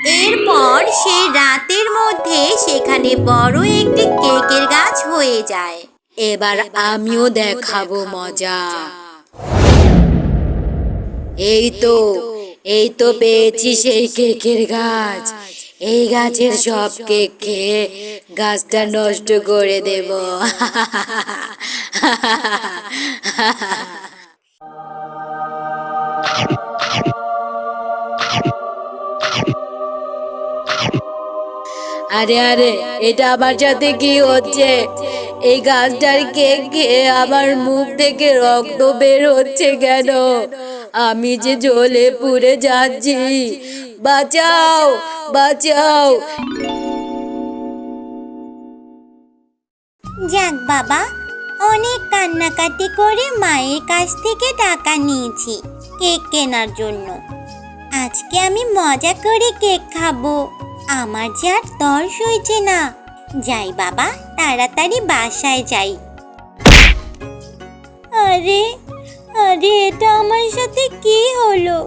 এরপর সেই রাতের মধ্যে সেখানে বড় একটি কেকের গাছ হয়ে যায়। এবার আমিও দেখাবো মজা। এই তো পেয়েছি সেই কেকের গাছ। এই গাছের সব কেক খেয়ে গাছটা নষ্ট করে দেব। আরে আরে, এটা আমার সাথে কি হচ্ছে? এই গাছটার কেক খেয়ে আমার মুখ থেকে রক্ত বের হচ্ছে কেন? আমি যে জ্বলে পুড়ে যাচ্ছি। বাঁচাও, বাঁচাও। যাক বাবা, অনেক কান্নাকাটি করে মায়ের কাছ থেকে টাকা নিয়েছি কেক কেনার জন্য। আজকে আমি মজা করে কেক খাবো। আমার যে আর তর সইছে না। যাই বাবা, তাড়াতাড়ি বাসায় যাই। আরে আরে, এটা আমার সাথে কি হলো?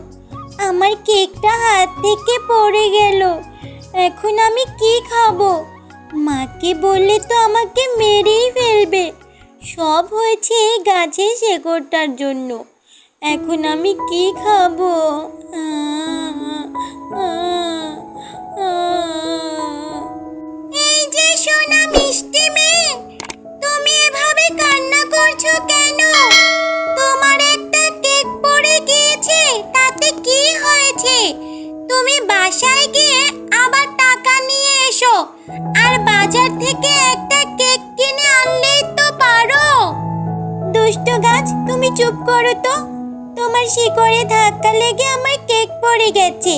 আমার কেকটা হাত থেকে পড়ে গেল। এখন আমি কি খাবো? মাকে বললে তো আমাকে মেরেই ফেলবে। সব হয়েছে এই গাছের শেকড়টার জন্য। এখন আমি কি খাবো? এই যে সোনা মিষ্টি মেয়ে, তুমি এভাবে কান্না করছো কেন? তোমার একটা কেক পড়ে গিয়েছে, তাতে কি হয়েছে? তুমি বাসায় গিয়ে আবার টাকা নিয়ে এসো, আর বাজার থেকে একটা কেক কিনে আনলেই তো পারো। দুষ্ট গাছ, তুমি চুপ করো তো। তোমার শিকড়ে ধাক্কা লেগে আমার কেক পড়ে গেছে,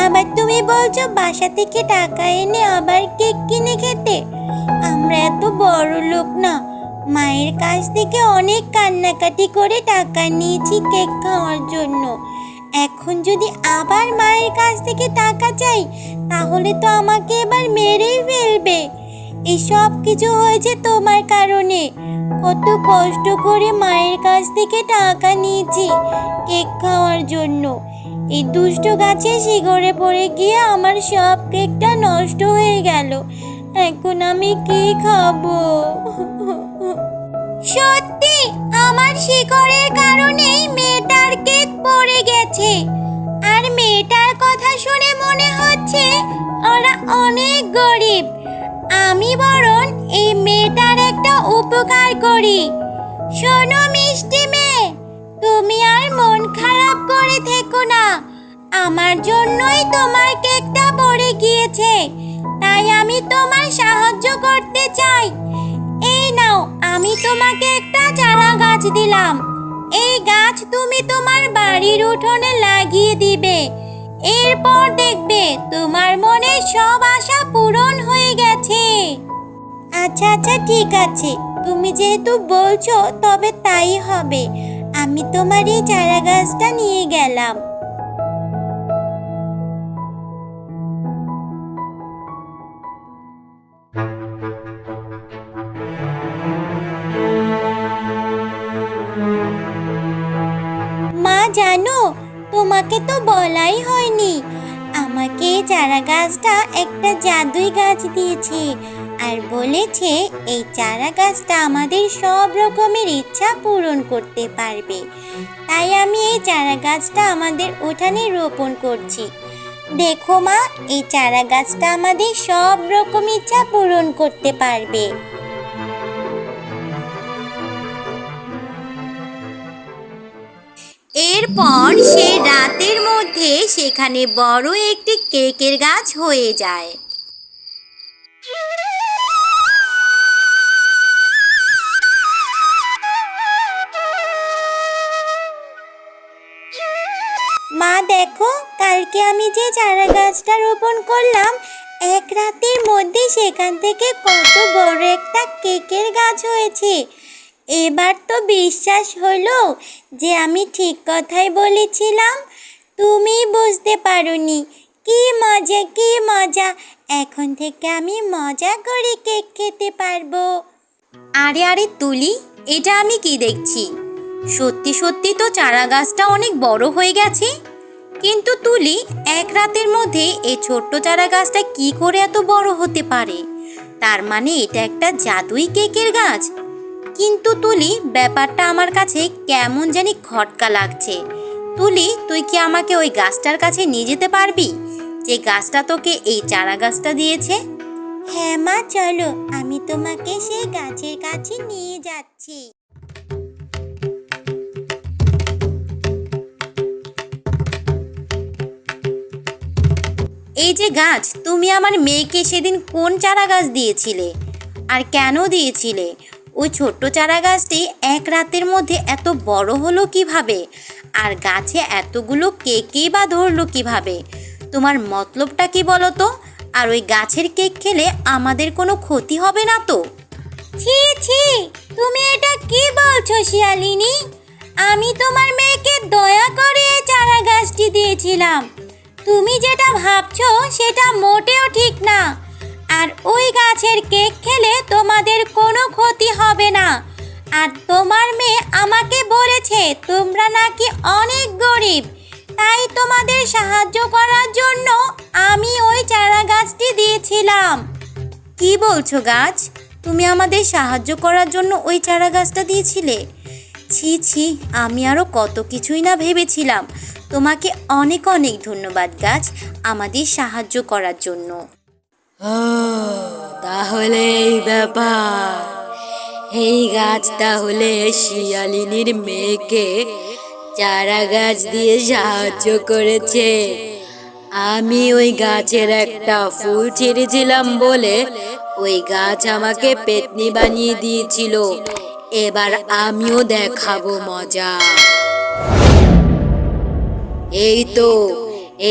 আবার তুমি বলছো বাসা থেকে টাকা এনে আবার কেক কিনে খেতে। আমরা এত বড় লোক না। মায়ের কাছ থেকে অনেক কান্নাকাটি করে টাকা নিয়েছি কেক খাওয়ার জন্য। এখন যদি আবার মায়ের কাছ থেকে টাকা চাই, তাহলে তো আমাকে এবার মেরেই ফেলবে। এসব কিছু হয়েছে তোমার কারণে। কত কষ্ট করে মায়ের কাছ থেকে টাকা নিয়েছি কেক খাওয়ার জন্য। এই দুষ্ট গাছে শিকড়ে পড়ে গিয়ে আমার সব কেকটা নষ্ট হয়ে গেল। এখন আমি কি খাবো? সত্যি আমার শিকড়ের কারণেই মেয়েটার কেক পড়ে গেছে। আর মেয়েটার কথা শুনে মনে হচ্ছে ওরা অনেক গরিব। আমি বরং এই মেয়েটার একটা উপকার করি। শোনো মিষ্টি মেয়ে, তুমি আর মন খারাপ করে থেকো না। আমার জন্যই তোমার কেকটা পড়ে গিয়েছে, তাই আমি তোমার সাহায্য করতে চাই। এই নাও, আমি তোমাকে একটা চারা গাছ দিলাম। এই গাছ তুমি তোমার বাড়ির উঠোনে লাগিয়ে দিবে। এরপর দেখবে তোমার মনে সব আশা পূরণ হয়ে গেছে। আচ্ছা আচ্ছা, ঠিক আছে। তুমি যেহেতু বলছো, তবে তাই হবে। আমি তোমার এই চারা গাছটা নিয়ে গেলাম। মা জানো, তোমাকে তো বলাই হয়নি, আমাকে এই চারা গাছটা একটা জাদুই গাছ দিয়েছে, আর বলেছে এই চারা গাছটা আমাদের সব রকমের ইচ্ছা পূরণ করতে পারবে। তাই আমি এই চারা গাছটা আমাদের উঠানে রোপণ করছি। দেখো মা, এই চারা গাছটা আমাদের সব রকম ইচ্ছা পূরণ করতে পারবে। এরপর সেই রাতের মধ্যে সেখানে বড় একটি কেকের গাছ হয়ে যায়। মা দেখো, কালকে আমি যে চারা গাছটা রোপণ করলাম, এক রাতের মধ্যে সেখান থেকে কত বড় একটা কেকের গাছ হয়েছে। এবার তো বিশ্বাস হলো যে আমি ঠিক কথাই বলেছিলাম। তুমি বুঝতে পারোনি। কি মজা, কি মজা! এখন থেকে আমি মজা করে কেক খেতে পারবো। আরে আরে তুলি, এটা আমি কি দেখছি? সত্যি সত্যি তো চারা গাছটা অনেক বড় হয়ে গেছে। কিন্তু তুলি, এক রাতের মধ্যে এই ছোট্ট চারা গাছটা কি করে এত বড় হতে পারে? তার মানে এটা একটা জাদুই কেকের গাছ। কিন্তু তুলি, ব্যাপারটা আমার কাছে কেমন জানি খটকা লাগছে। তুলি, তুই কি আমাকে ওই গাছটার কাছে নিয়ে যেতে পারবি, যে গাছটা তোকে এই চারা গাছটা দিয়েছে? হ্যাঁ মা, চলো, আমি তোমাকে সেই গাছের কাছে নিয়ে যাচ্ছি। এই যে গাছ, তুমি আমার মেয়েকে সেদিন কোন চারা গাছ দিয়েছিলে, আর কেন দিয়েছিলে? ওই ছোট্ট চারা গাছটি এক রাতের মধ্যে এত বড় হলো কিভাবে? আর গাছে এতগুলো কেকই বা ধরলো কিভাবে? তোমার মতলবটা কি বলো তো? আর ওই গাছের কেক খেলে আমাদের কোনো ক্ষতি হবে না তো? ছি ছি, তুমি এটা কি বলছো শিয়ালিনী? আমি তোমার মেয়েকে দয়া করে এই চারা গাছটি দিয়েছিলাম। তুমি যেটা ভাবছো সেটা মোটেও ঠিক না। আর ওই গাছের কেক খেলে তোমাদের কোনো ক্ষতি হবে না। আর তোমার মেয়ে আমাকে বলেছে তোমরা নাকি অনেক গরিব, তাই তোমাদের সাহায্য করার জন্য আমি ওই চারা গাছটি দিয়েছিলাম। কি বলছো গাছ? তুমি আমাদের সাহায্য করার জন্য ওই চারা গাছটা দিয়েছিলে? ছি ছি, আমি আরও কত কিছুই না ভেবেছিলাম। তোমাকে অনেক অনেক ধন্যবাদ গাছ, আমাদের সাহায্য করার জন্য। তাহলে এই ব্যাপার। এই গাছ তাহলে শিয়ালিনীর মেয়েকে চারা গাছ দিয়ে সাহায্য করেছে। আমি ওই গাছের একটা ফুল ছিঁড়েছিলাম বলে ওই গাছ আমাকে পেতনি বানিয়ে দিয়েছিল। এবার আমিও দেখাবো মজা।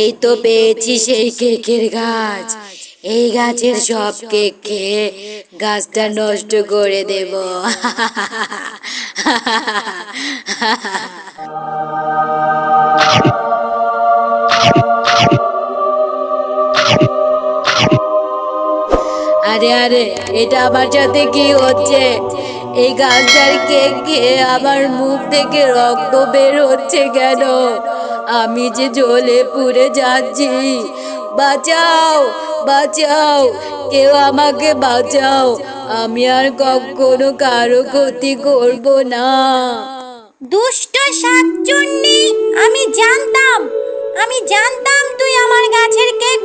এই তো পেয়েছি সেই কেকের গাছ। এই গাছের সব কেক খেয়ে গাছটা নষ্ট করে দেব। আরে আরে, এটা আমার সাথে কি হচ্ছে? এই গাছটার কেক খেয়ে আমার মুখ থেকে রক্ত বের হচ্ছে কেন? আমি যে জ্বলে পুড়ে যাচ্ছি। বাঁচাও, বাঁচাও, কেউ আমাকে বাঁচাও। আমি আর কখনো কারো ক্ষতি করব না। দুষ্ট শাকচুন্নি, আমি জানতাম তুই আমার গাছের কেক